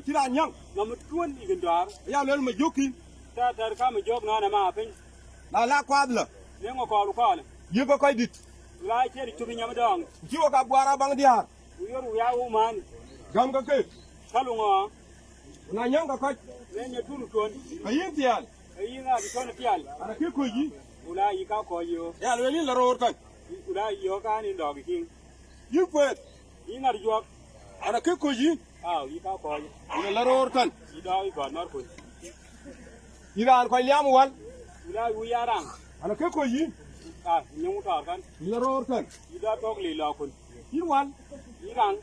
chỉ là nhang ngắm một cuốn đi gần đó ya lên mà giúp kim ta cá mà dốc nó mà phình là la qua rồi nếu mà có lúc có như có coi đít lại chơi đi chụp nhau đong chỉ có cả bùa ra bằng đi à uyo ya uman gam cái kia kalu ngo na nhang có coi nên nhớ tunu tuần cái gì tiền ấy nga đi con tial anh cái coi gì ulai yi ka ko yo ya lên là rồi coi ulai yo ka ni dog king như vậy yi nga di jok anh cái coi gì yi ka ko yo là rồi coi yi da yi gor nor ko như là coi liam wal ulai u yarang anh cái coi gì nyu tar kan là rồi coi yi da tok li lo kun như wal yi rang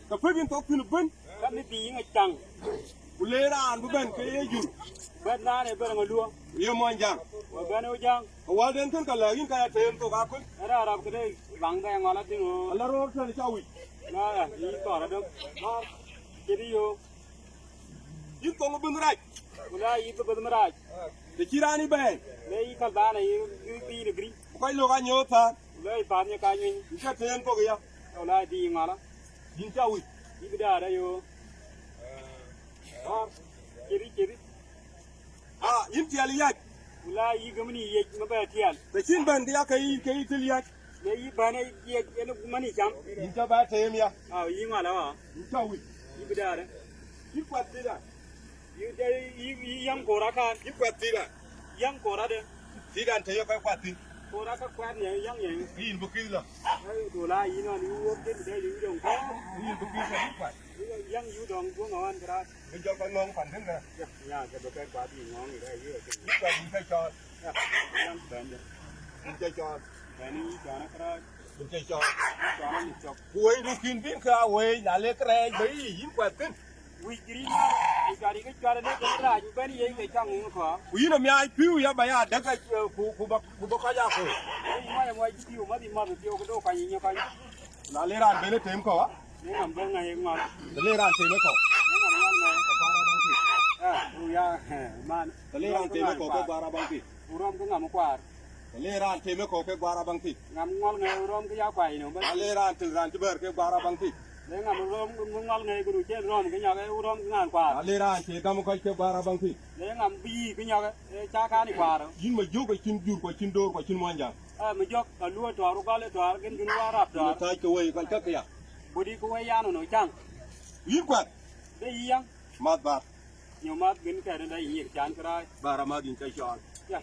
cái phơi bên tóc pin bên kan ni bi nga chang ule ra anh bên cái gì bên na ne bên nga luo yêu mon jang wa bên o jang wal den kan kala in kaya tem to ka kun era rab ke bang da ngala tingo là rồi coi sao vậy na yi ko ra dum jadi yo in ko bên right ulai yi be mara để chỉ ra ni bên le yi kal ba na yi bi ni gri coi lo cái nhớ ta ulai pa ni ka ni in cái tem to kìa ulai di ngala in sao vậy yi be da yo jadi in tiali yak ulai yi gamni ye ma ba tial để xin bên thì cái tiali yak le yi ba na ye ene mani cham in cho ba tem ya yi ngala wa in sao vậy yi be da in quạt đi ra yi yang ko ra kan in quạt đi ra yang ko ra de thì đàn thấy cái quạt đi ko ra ka kwat ne yang ye in bukki là ulai yi no ni wo ke de yi dong ko in bukki là in quạt yang yu dong ko ngon kra bây giờ con ngon phản thế này ya ke be ka kwat yi ngon ni da yi in quạt in chơi cho yang ben de in chơi cho ben ni cho na kra in chơi cho cho na ni chok cuối đi kinh viên khá quay là lấy cái này mấy in quạt tin wi gri na ai ka ri ke cha ne ko ra ju ben ye ke chang ngi ko quý nó mày phiêu ya bây giờ đã cái cụ bác khai ra rồi ai ma ya mo ji ti o ma di ma ti o ko do ka ni ka ni là lấy ra bên tem có ne ngam ben ngai ngam lấy ra tem có ne ngam ngal ngai u ya man lấy ra tem có cái bara bang thì urom ko ngam kwar lấy ra tem có cái bara bang thì ngam ngal ngai urom ko ya kwai no ben lấy ra từ ran chber cái bara bang thì ne ngam urom ngal ngai ko du che rom ke nya ke urom ngan kwar lấy ra thì tao có cái bara bang thì ne ngam bi ke nya ke cha ka ni kwar in mà vô cái chin jur cái chin đô cái chin moan jang ma jok ka luo to ru ka le to gen gun wa rap nó to thay cái quay cái kia budi ko ya no chang in quạt de yang mát bát nhiều mát gen ka da yi chan kra bara mát in chơi cho ya